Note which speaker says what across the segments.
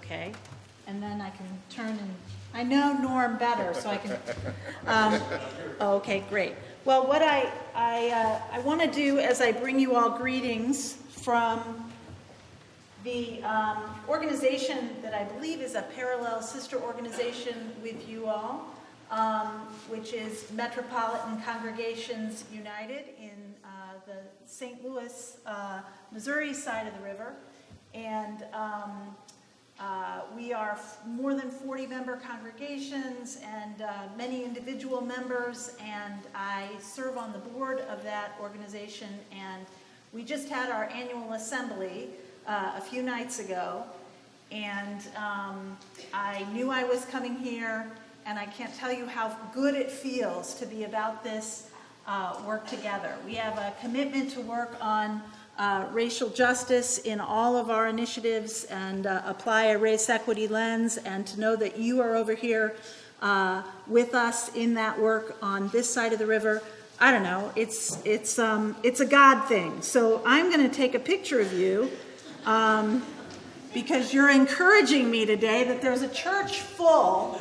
Speaker 1: Okay, and then I can turn and, I know Norm better, so I can, okay, great. Well, what I want to do as I bring you all greetings from the organization that I believe is a parallel sister organization with you all, which is Metropolitan Congregations United in the St. Louis, Missouri side of the river. And we are more than 40 member congregations and many individual members, and I serve on the board of that organization. And we just had our annual assembly a few nights ago, and I knew I was coming here, and I can't tell you how good it feels to be about this work together. We have a commitment to work on racial justice in all of our initiatives and apply a race equity lens, and to know that you are over here with us in that work on this side of the river. I don't know, it's a God thing. So I'm going to take a picture of you because you're encouraging me today that there's a church full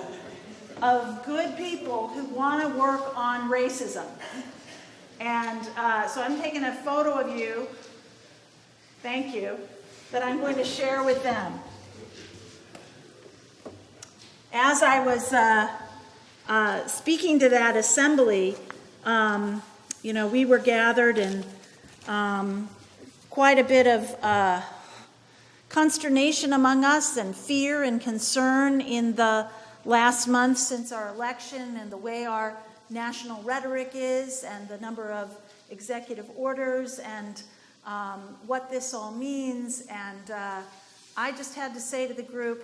Speaker 1: of good people who want to work on racism. And so I'm taking a photo of you, thank you, that I'm going to share with them. As I was speaking to that assembly, we were gathered, and quite a bit of consternation among us, and fear and concern in the last month since our election, and the way our national rhetoric is, and the number of executive orders, and what this all means. And I just had to say to the group,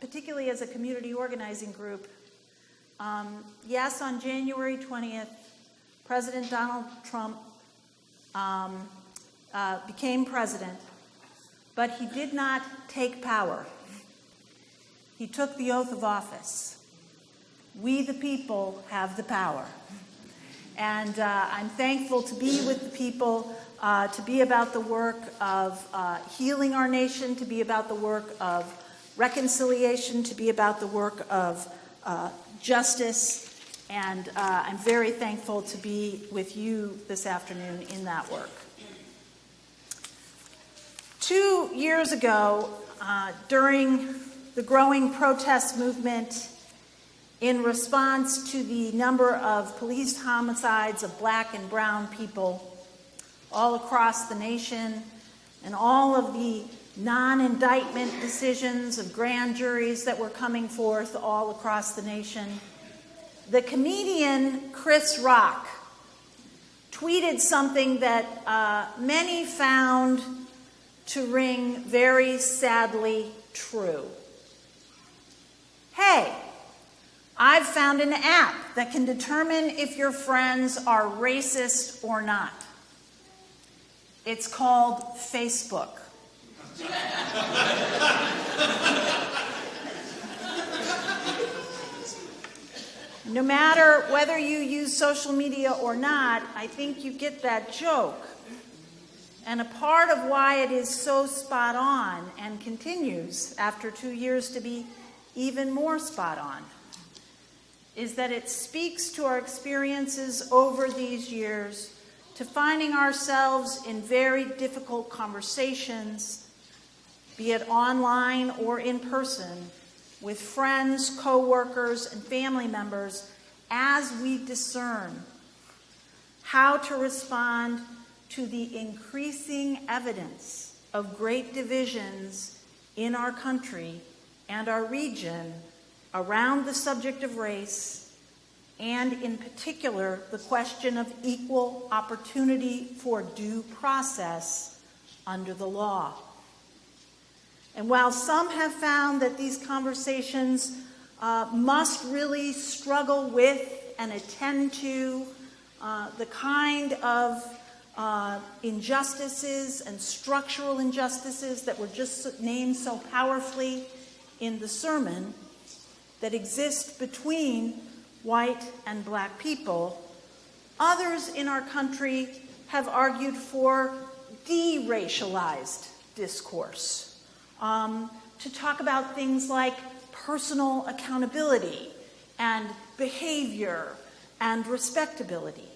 Speaker 1: particularly as a community organizing group, yes, on January 20th, President Donald Trump became president, but he did not take power. He took the oath of office. We, the people, have the power. And I'm thankful to be with the people, to be about the work of healing our nation, to be about the work of reconciliation, to be about the work of justice. And I'm very thankful to be with you this afternoon in that work. 2 years ago, during the growing protest movement in response to the number of police homicides of black and brown people all across the nation, and all of the non-indictment decisions of grand juries that were coming forth all across the nation, the comedian Chris Rock tweeted something that many found to ring very sadly true. Hey, I've found an app that can determine if your friends are racist or not. It's called Facebook. No matter whether you use social media or not, I think you get that joke. And a part of why it is so spot on, and continues after 2 years to be even more spot on, is that it speaks to our experiences over these years, to finding ourselves in very difficult conversations, be it online or in person, with friends, co-workers, and family members, as we discern how to respond to the increasing evidence of great divisions in our country and our region around the subject of race, and in particular, the question of equal opportunity for due process under the law. And while some have found that these conversations must really struggle with and attend to the kind of injustices and structural injustices that were just named so powerfully in the sermon that exist between white and black people, others in our country have argued for de-racialized discourse, to talk about things like personal accountability and behavior and respectability.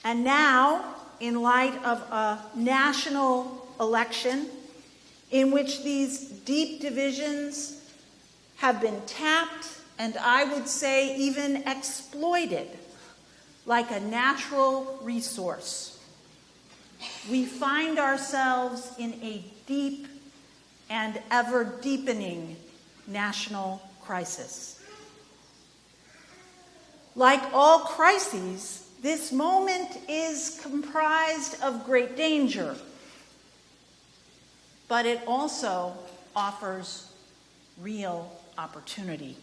Speaker 1: And now, in light of a national election in which these deep divisions have been tapped and I would say even exploited like a natural resource, we find ourselves in a deep and ever-deepening national crisis. Like all crises, this moment is comprised of great danger, but it also offers real opportunity.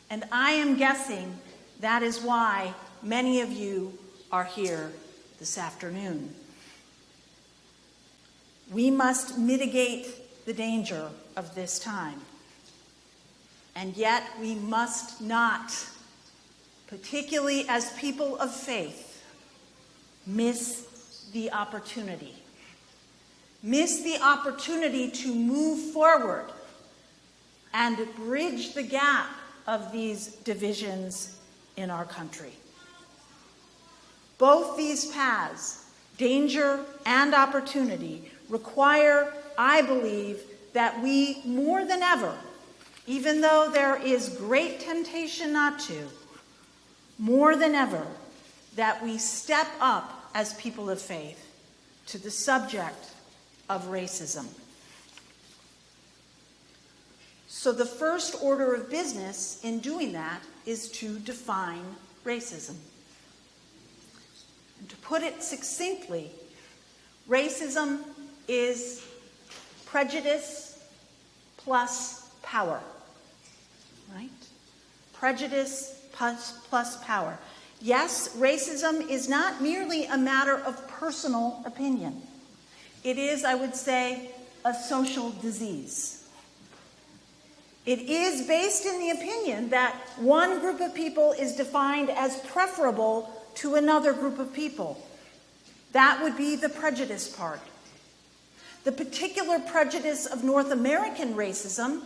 Speaker 1: And I am guessing that is why many of you are here this afternoon. We must mitigate the danger of this time. And yet we must not, particularly as people of faith, miss the opportunity. Miss the opportunity to move forward and bridge the gap of these divisions in our country. Both these paths, danger and opportunity, require, I believe, that we more than ever, even though there is great temptation not to, more than ever, that we step up as people of faith to the subject of racism. So the first order of business in doing that is to define racism. And to put it succinctly, racism is prejudice plus power, right? Prejudice plus power. Yes, racism is not merely a matter of personal opinion. It is, I would say, a social disease. It is based in the opinion that one group of people is defined as preferable to another group of people. That would be the prejudice part. The particular prejudice of North American racism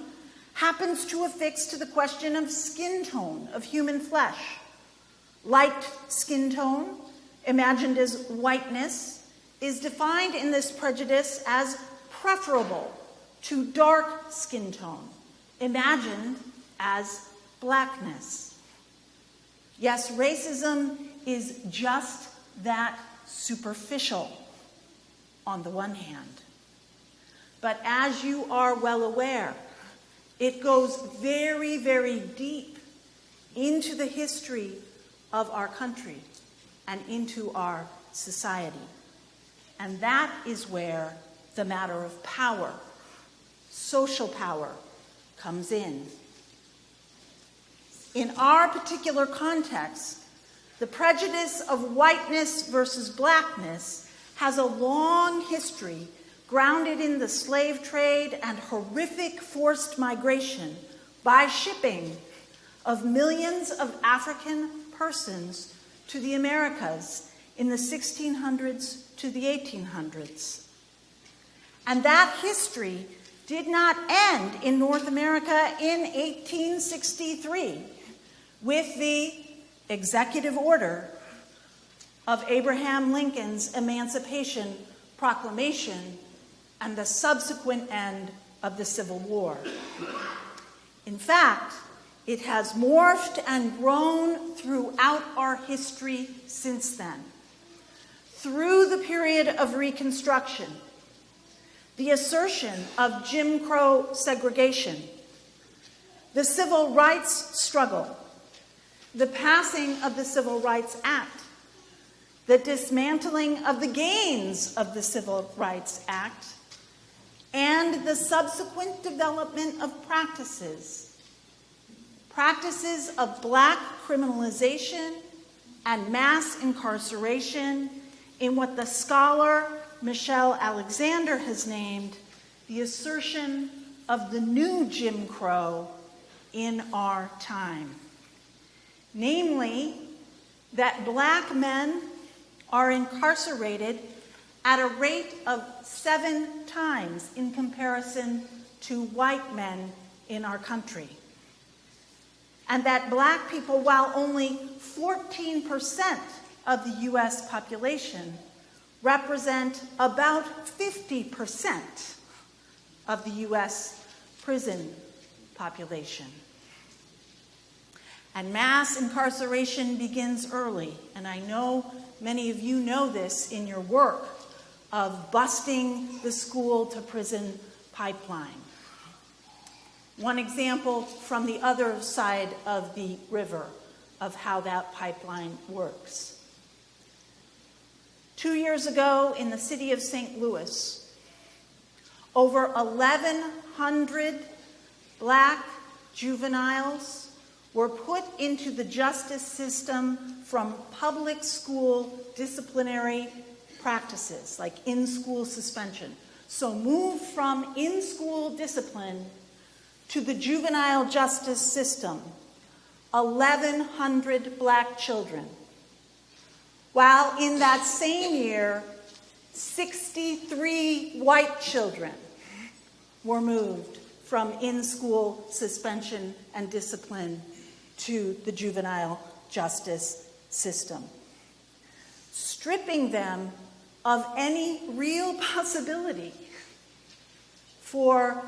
Speaker 1: happens to affix to the question of skin tone of human flesh. Light skin tone, imagined as whiteness, is defined in this prejudice as preferable to dark skin tone, imagined as blackness. Yes, racism is just that superficial on the one hand. But as you are well aware, it goes very, very deep into the history of our country and into our society. And that is where the matter of power, social power, comes in. In our particular context, the prejudice of whiteness versus blackness has a long history grounded in the slave trade and horrific forced migration by shipping of millions of African persons to the Americas in the 1600s to the 1800s. And that history did not end in North America in 1863 with the executive order of Abraham Lincoln's Emancipation Proclamation and the subsequent end of the Civil War. In fact, it has morphed and grown throughout our history since then. Through the period of Reconstruction, the assertion of Jim Crow segregation, the Civil Rights struggle, the passing of the Civil Rights Act, the dismantling of the gains of the Civil Rights Act, and the subsequent development of practices of black criminalization and mass incarceration in what the scholar Michelle Alexander has named the assertion of the new Jim Crow in our time. Namely, that black men are incarcerated at a rate of 7 times in comparison to white men in our country. And that black people, while only 14% of the US population, represent about 50% of the US prison population. And mass incarceration begins early, and I know many of you know this in your work of busting the school-to-prison pipeline. One example from the other side of the river of how that pipeline works. 2 years ago in the city of St. Louis, over 1,100 black juveniles were put into the justice system from public school disciplinary practices, like in-school suspension. So moved from in-school discipline to the juvenile justice system, 1,100 black children. While in that same year, 63 white children were moved from in-school suspension and discipline to the juvenile justice system, stripping them of any real possibility for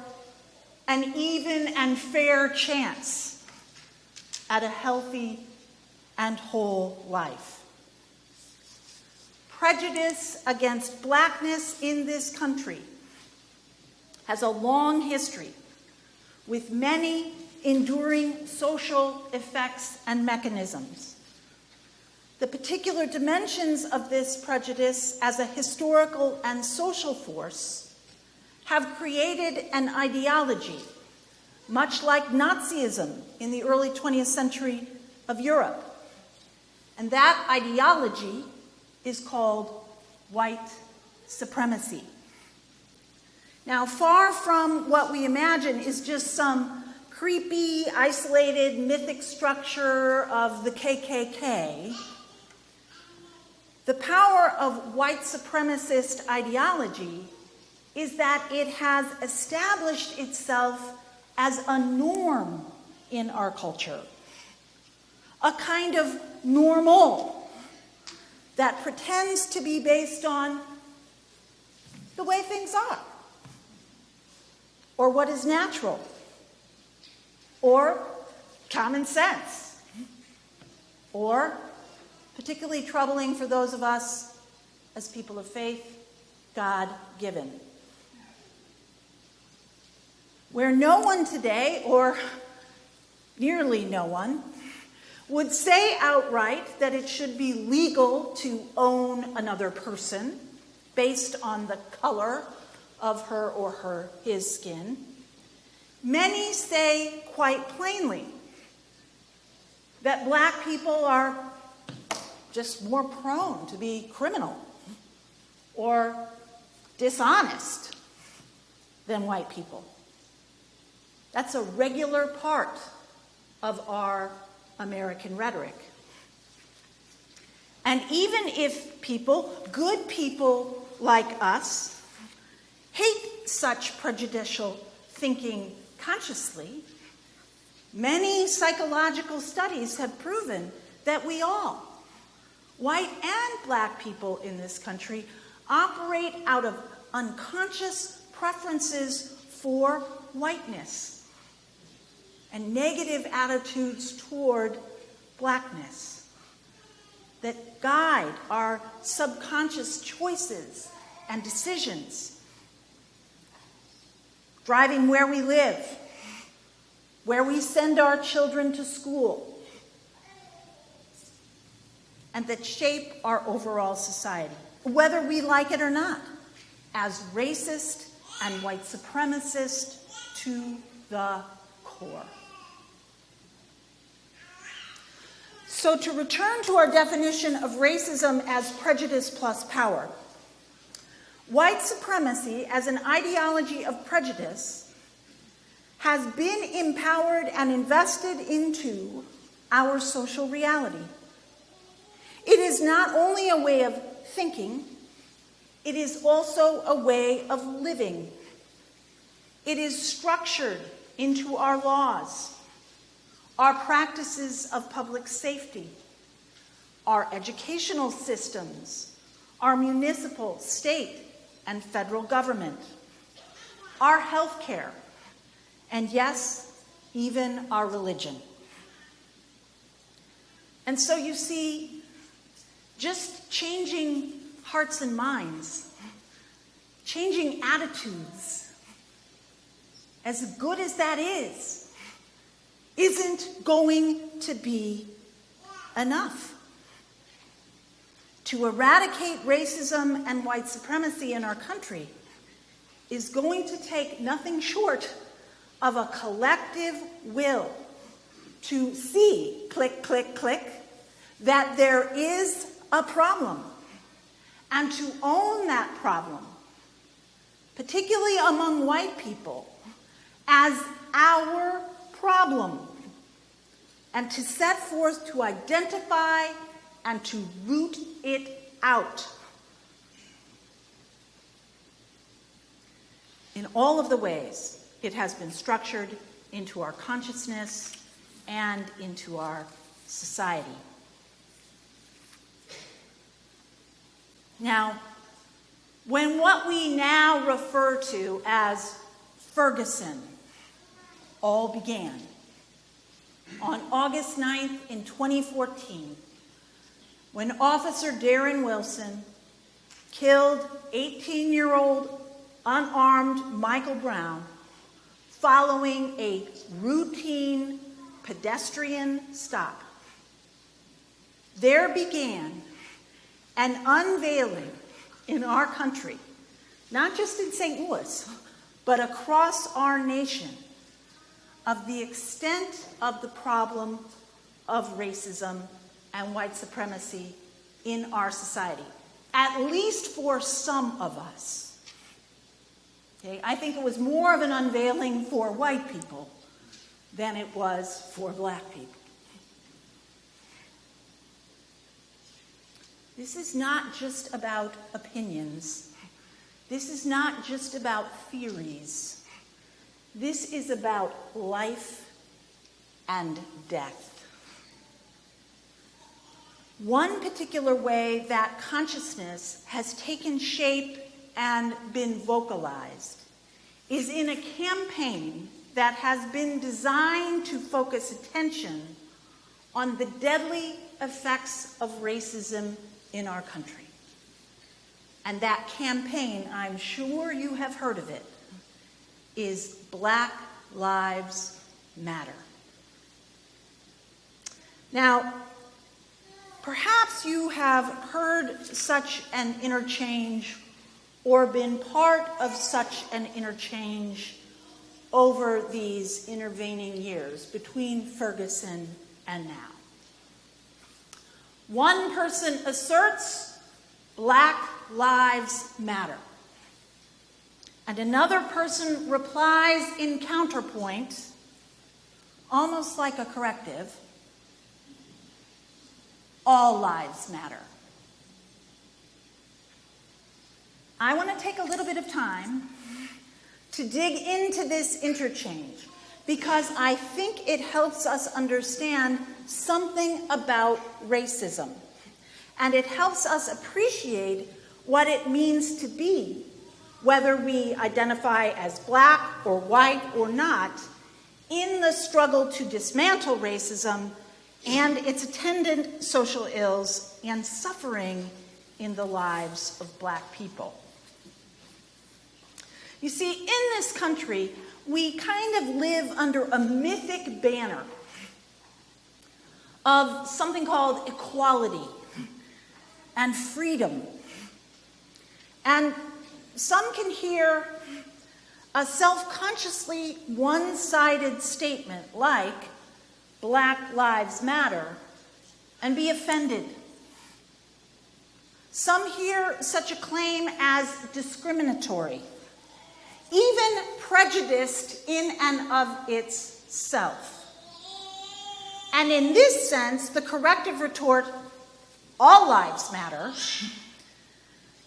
Speaker 1: an even and fair chance at a healthy and whole life. Prejudice against blackness in this country has a long history with many enduring social effects and mechanisms. The particular dimensions of this prejudice as a historical and social force have created an ideology, much like Nazism in the early 20th century of Europe. And that ideology is called white supremacy. Now, far from what we imagine is just some creepy, isolated, mythic structure of the KKK, the power of white supremacist ideology is that it has established itself as a norm in our culture, a kind of normal that pretends to be based on the way things are, or what is natural, or common sense, or particularly troubling for those of us as people of faith, God-given. Where no one today, or nearly no one, would say outright that it should be legal to own another person based on the color of her or his skin, many say quite plainly that black people are just more prone to be criminal or dishonest than white people. That's a regular part of our American rhetoric. And even if people, good people like us, hate such prejudicial thinking consciously, many psychological studies have proven that we all, white and black people in this country, operate out of unconscious preferences for whiteness and negative attitudes toward blackness that guide our subconscious choices and decisions, driving where we live, where we send our children to school, and that shape our overall society, whether we like it or not, as racist and white supremacist to the core. So to return to our definition of racism as prejudice plus power, white supremacy as an ideology of prejudice has been empowered and invested into our social reality. It is not only a way of thinking, It is also a way of living. It is structured into our laws, our practices of public safety, our educational systems, our municipal, state, and federal government, our health care, and yes, even our religion. And so you see, just changing hearts and minds, changing attitudes, as good as that is, isn't going to be enough. To eradicate racism and white supremacy in our country is going to take nothing short of a collective will to see, click, click, click, that there is a problem, and to own that problem, particularly among white people, as our problem, and to set forth to identify and to root it out. In all of the ways it has been structured into our consciousness and into our society. Now, when what we now refer to as Ferguson all began, on August 9th in 2014, when Officer Darren Wilson killed 18-year-old unarmed Michael Brown following a routine pedestrian stop, there began an unveiling in our country, not just in St. Louis, but across our nation, of the extent of the problem of racism and white supremacy in our society, at least for some of us. Okay? I think it was more of an unveiling for white people than it was for black people. This is not just about opinions. This is not just about theories. This is about life and death. One particular way that consciousness has taken shape and been vocalized is in a campaign that has been designed to focus attention on the deadly effects of racism in our country. And that campaign, I'm sure you have heard of it, is Black Lives Matter. Now, perhaps you have heard such an interchange or been part of such an interchange over these intervening years between Ferguson and now. One person asserts Black Lives Matter, and another person replies in counterpoint, almost like a corrective, all lives matter. I want to take a little bit of time to dig into this interchange because I think it helps us understand something about racism, and it helps us appreciate what it means to be, whether we identify as black or white or not, in the struggle to dismantle racism and its attendant social ills and suffering in the lives of black people. You see, in this country, we kind of live under a mythic banner of something called equality and freedom. And some can hear a self-consciously one-sided statement like Black Lives Matter and be offended. Some hear such a claim as discriminatory, even prejudiced in and of itself. And in this sense, the corrective retort, all lives matter,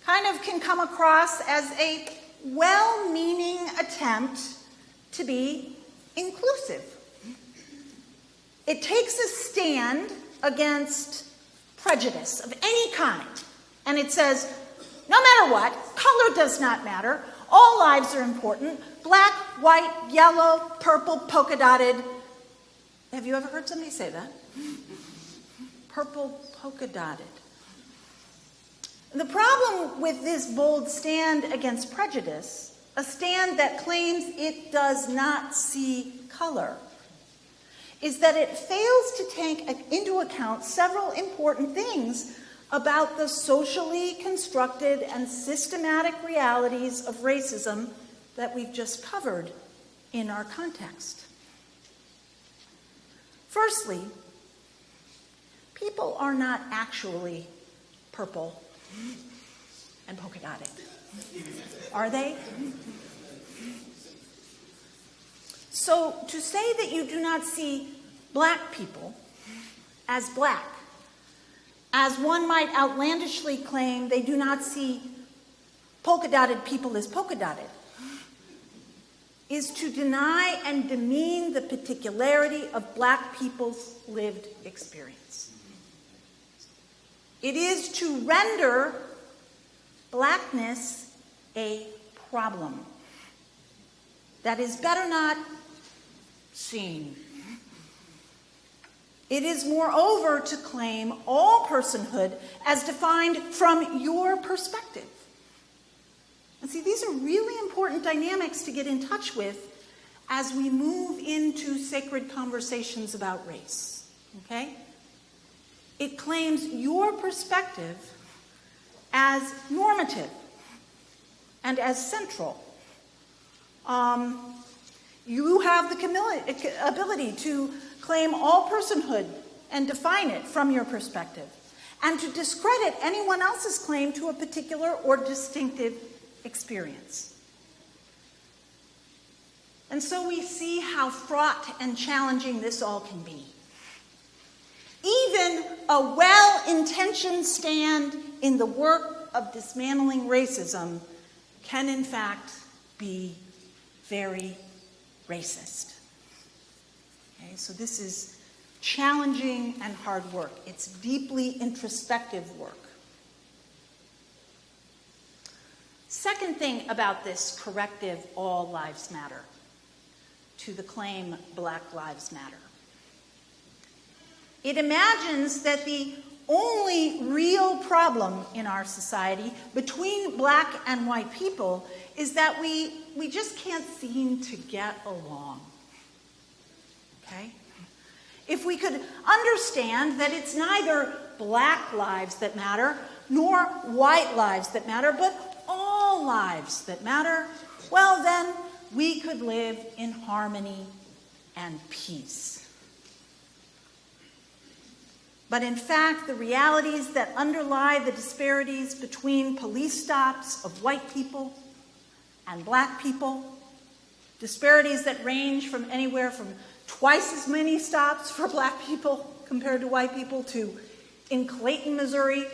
Speaker 1: kind of can come across as a well-meaning attempt to be inclusive. It takes a stand against prejudice of any kind, and it says, no matter what, color does not matter, all lives are important, black, white, yellow, purple, polka dotted. Have you ever heard somebody say that? Purple, polka dotted. The problem with this bold stand against prejudice, a stand that claims it does not see color, is that it fails to take into account several important things about the socially constructed and systematic realities of racism that we've just covered in our context. Firstly, people are not actually purple and polka dotted, are they? So to say that you do not see black people as black, as one might outlandishly claim they do not see polka dotted people as polka dotted, is to deny and demean the particularity of black people's lived experience. It is to render blackness a problem that is better not seen. It is, moreover, to claim all personhood as defined from your perspective. And see, these are really important dynamics to get in touch with as we move into sacred conversations about race, okay? It claims your perspective as normative and as central. You have the ability to claim all personhood and define it from your perspective, and to discredit anyone else's claim to a particular or distinctive experience. And so we see how fraught and challenging this all can be. Even a well-intentioned stand in the work of dismantling racism can in fact be very racist. Okay, so this is challenging and hard work. It's deeply introspective work. Second thing about this corrective all lives matter to the claim Black Lives Matter. It imagines that the only real problem in our society between black and white people is that we just can't seem to get along. Okay? If we could understand that it's neither black lives that matter nor white lives that matter, but all lives that matter, well then we could live in harmony and peace. But in fact, the realities that underlie the disparities between police stops of white people and black people, disparities that range from anywhere from twice as many stops for black people compared to white people to, in Clayton, Missouri,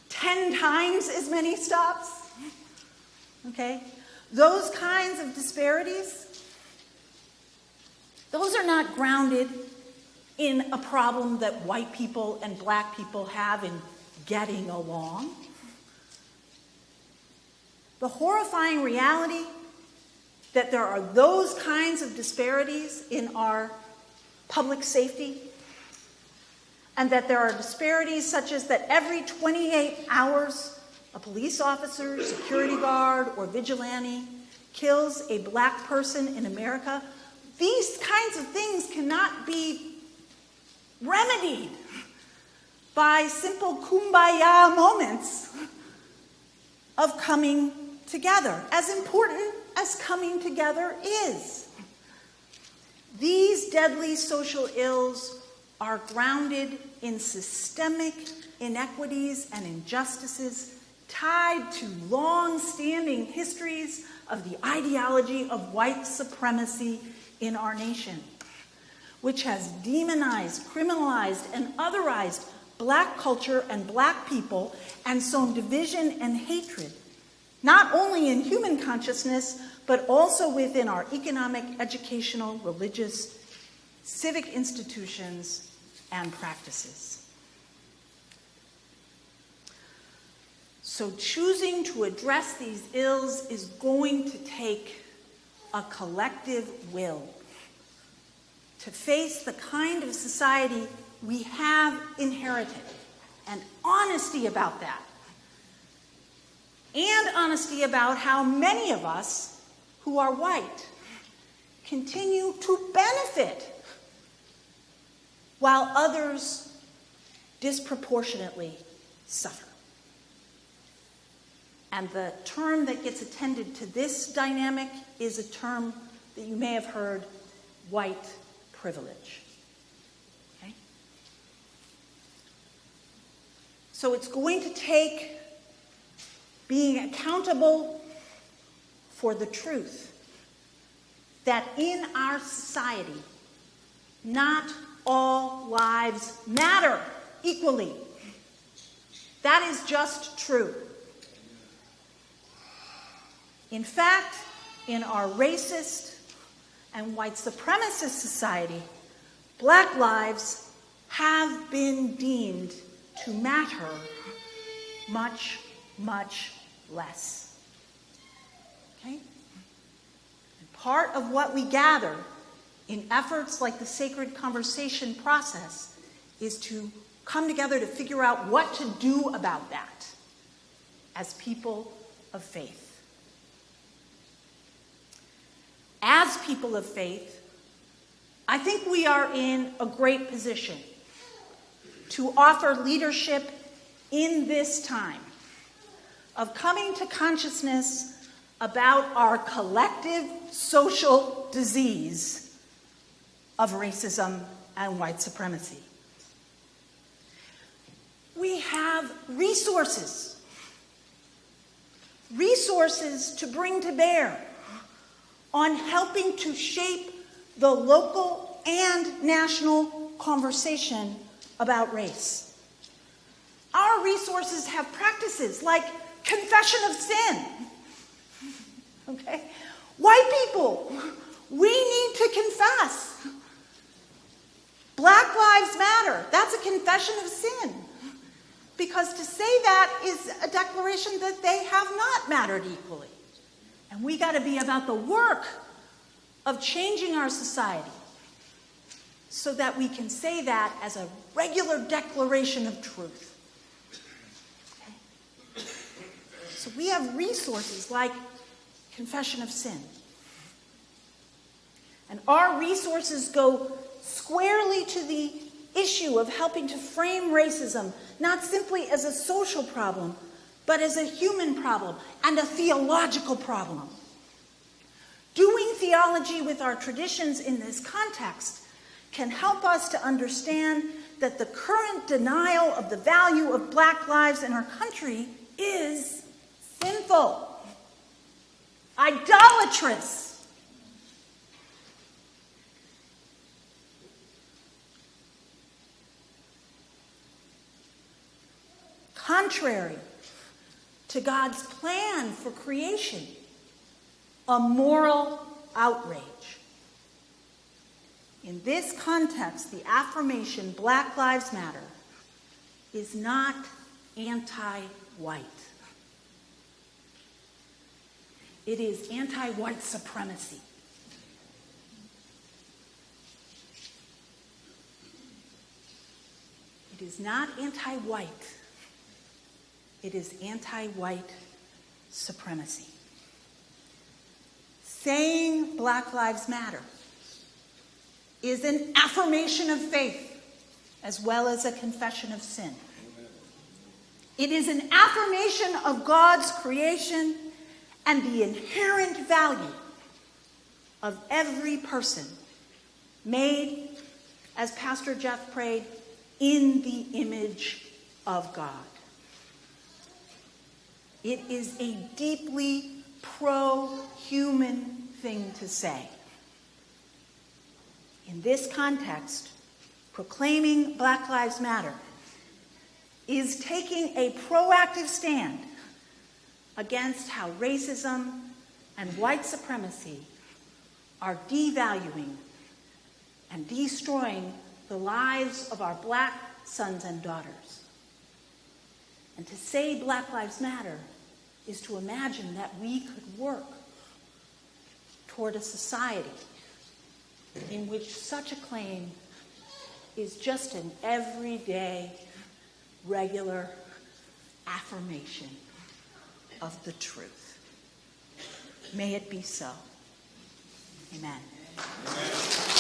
Speaker 1: 10 times as many stops, okay? Those kinds of disparities, those are not grounded in a problem that white people and black people have in getting along. The horrifying reality that there are those kinds of disparities in our public safety, and that there are disparities such as that every 28 hours a police officer, security guard, or vigilante kills a black person in America, these kinds of things cannot be remedied by simple kumbaya moments of coming together, as important as coming together is. These deadly social ills are grounded in systemic inequities and injustices tied to long-standing histories of the ideology of white supremacy in our nation, which has demonized, criminalized, and otherized Black culture and Black people and sown division and hatred, not only in human consciousness, but also within our economic, educational, religious, civic institutions and practices. So choosing to address these ills is going to take a collective will to face the kind of society we have inherited, and honesty about that. And honesty about how many of us who are white continue to benefit while others disproportionately suffer. And the term that gets attended to this dynamic is a term that you may have heard, white privilege. Okay? So it's going to take being accountable for the truth that in our society, not all lives matter equally. That is just true. In fact, in our racist and white supremacist society, Black lives have been deemed to matter much, much less. Okay? And part of what we gather in efforts like the sacred conversation process is to come together to figure out what to do about that as people of faith. As people of faith, I think we are in a great position to offer leadership in this time of coming to consciousness about our collective social disease of racism and white supremacy. We have resources to bring to bear on helping to shape the local and national conversation about race. Our resources have practices like confession of sin. Okay? White people, we need to confess. Black lives matter. That's a confession of sin. Because to say that is a declaration that they have not mattered equally. And we got to be about the work of changing our society so that we can say that as a regular declaration of truth. Okay? So we have resources like confession of sin. And our resources go squarely to the issue of helping to frame racism, not simply as a social problem, but as a human problem and a theological problem. Doing theology with our traditions in this context can help us to understand that the current denial of the value of Black lives in our country is sinful, idolatrous. Contrary to God's plan for creation, a moral outrage. In this context, the affirmation Black Lives Matter is not anti-white. It is anti-white supremacy. It is not anti-white. It is anti-white supremacy. Saying Black Lives Matter is an affirmation of faith as well as a confession of sin. It is an affirmation of God's creation and the inherent value of every person made, as Pastor Jeff prayed, in the image of God. It is a deeply pro-human thing to say. In this context, proclaiming Black Lives Matter is taking a proactive stand against how racism and white supremacy are devaluing and destroying the lives of our black sons and daughters. And to say Black Lives Matter is to imagine that we could work toward a society in which such a claim is just an everyday, regular affirmation of the truth. May it be so. Amen.
Speaker 2: Amen.